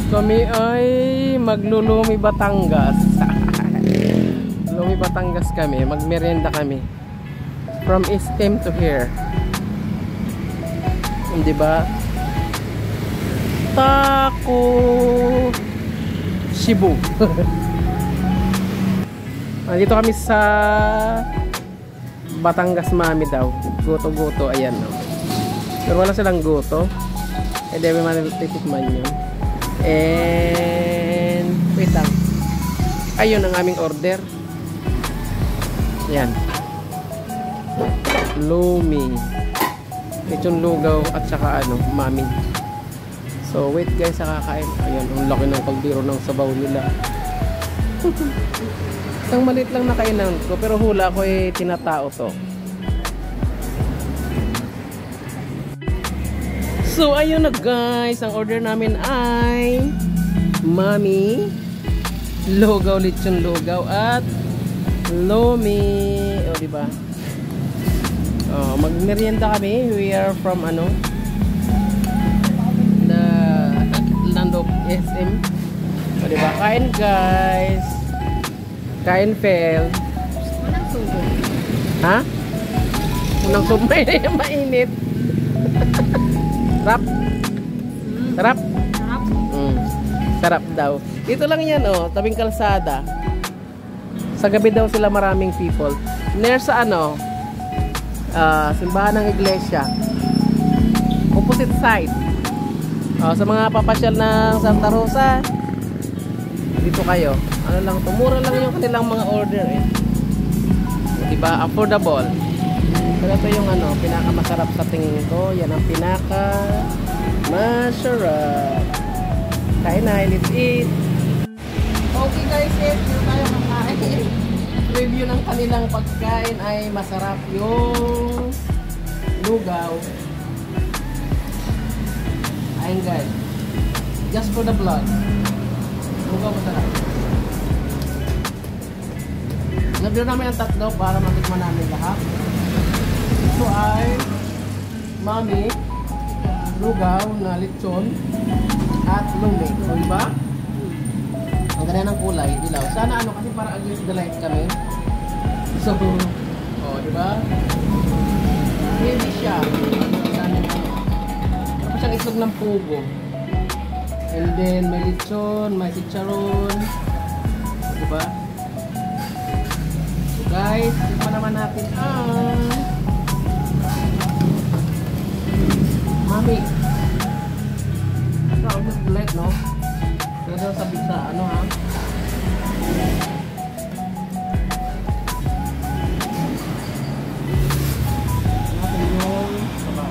Kami ay maglulumi Batangas. Lumi Batangas kami, magmerienda kami. From SM to here. Hindi ba? Taco Cebu. Nandito kami sa Batangas Mami daw. Goto-goto, ayan no. Pero wala silang goto. Eh, di ba manititikman yun. And wait lang. Ayun ang aming order. Yan. Lumi. Lechon lugaw at saka ano, mami. So wait guys, sa kakain. Ayun, ang laki ng kaldero ng sabaw nila. Ang maliit lang na kainan ko, pero hula ko eh tinatao to. So ayun na guys, ang order namin ay mami, lugaw, lechon lugaw at lumi. O diba? Magmerienda kami. We are from ano? The Lando SM. O diba? Kain guys. Kain fail. Unang sugo. Ha? Unang sugo. Mainit. Sarap. Sarap. Sarap. Sarap daw. Dito lang yan oh, tabing kalsada. Sa gabi daw sila maraming people. Near sa ano, simbahan ng iglesia. Opposite side. Sa mga papasyal ng Santa Rosa, dito kayo. Ano lang, tumura lang yung kanilang mga order eh. Diba? Affordable. Pero ito yung ano, pinakamasarap sa tingin ko. Yan ang pinakamasarap. Kain na, let's eat. Okay guys, dito tayo kakain. Review ng kanilang pagkain ay masarap yung lugaw. Ayun guys. Just for the blood. Lugaw masarap. Nabilo namin ang tatlo para matikman namin lahat. Ito ay mami, lugaw na lechon at lumi. O diba? Ang ganda ng kulay, dilaw. Sana ano, kasi para against the light kami. So, diba? Heavy siya. Tapos siyang islog ng pugo. And then, may lechon, may chicharon. Diba? So guys, ito naman natin ang mami. Ito, almost the light, no? Pero sabi sa ano ha? Natin yung sabaw.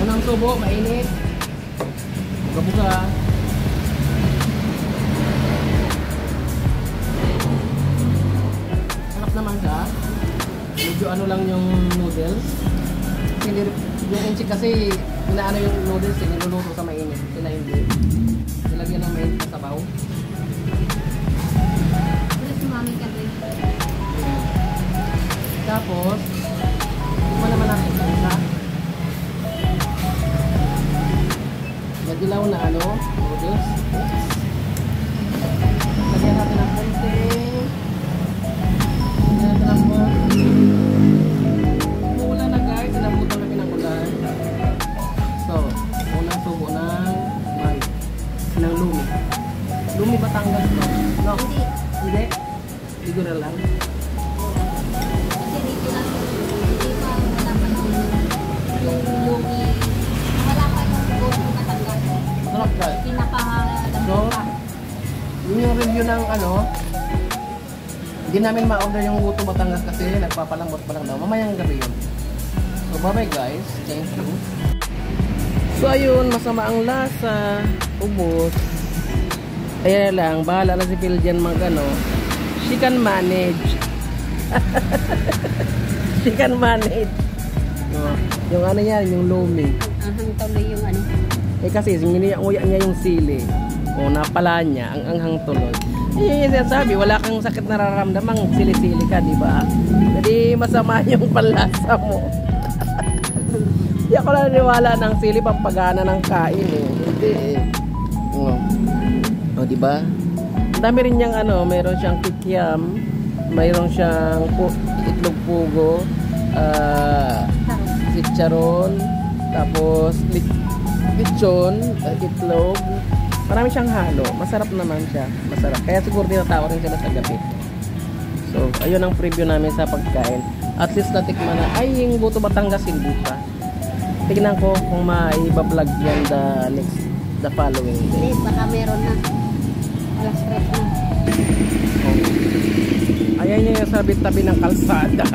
Unang subo, mainit. Buga-buga. Sarap naman siya. Medyo ano lang yung noodles. Hindi yung enchik kasi inaano yung noodles, niluluto sa mainit. Sila hindi. Nilagyan ng mainit na sabaw. Pero si mami ka din. Tapos, naman natin sa isa. Nadilaw na ano, noodles. Lagyan natin ng konti. Lagyan natin ng konti. Umuulan na guys, sinabutan kami ng ulan. So, unang subo ng lumi. Lumi Batangas to? No? Hindi. Hindi? Ligo na lang. Kasi dito lang. Hindi pa wala pa yung lumi. Wala pa yung goto Batangas. Sarap guys. Pinaka-lamang So, pa. yun yung review ng ano. Hindi namin ma-order yung Guto Batangas kasi nagpapalambot pa lang daw. Mamayang gabi yun. So, bye-bye guys. Thank you. So, ayun. Masama ang lasa. Ubos. Kaya lang, bahala na si Phil dyan mag-ano. She can manage. She can manage. No, yung ano yan, yung lumi. Anghang tuloy yung ano. Eh kasi, nguya niya yung sili. O, napala niya, ang anghang tuloy. Eh, yung sabi, wala kang sakit nararamdamang sili-sili ka, di ba? Jadi, masama yung panlasa mo. Hindi ako naniniwala ng sili pampagana ng kain eh. Hindi eh. O, diba? Ang dami rin niyang ano, meron siyang kikiam, mayroon siyang itlog pugo, chicharon, tapos lechon, itlog. Marami siyang halo. Masarap naman siya. Masarap. Kaya siguro tinatawag rin sila sa gabi. So, ayun ang preview namin sa pagkain. At least natikman na. Ay, yung Buto Batangas hindi pa. Tignan ko kung maiba-vlog yan the following day. Hindi, baka meron na. Alas 3 na. Ayan yung sa tabi ng kalsada.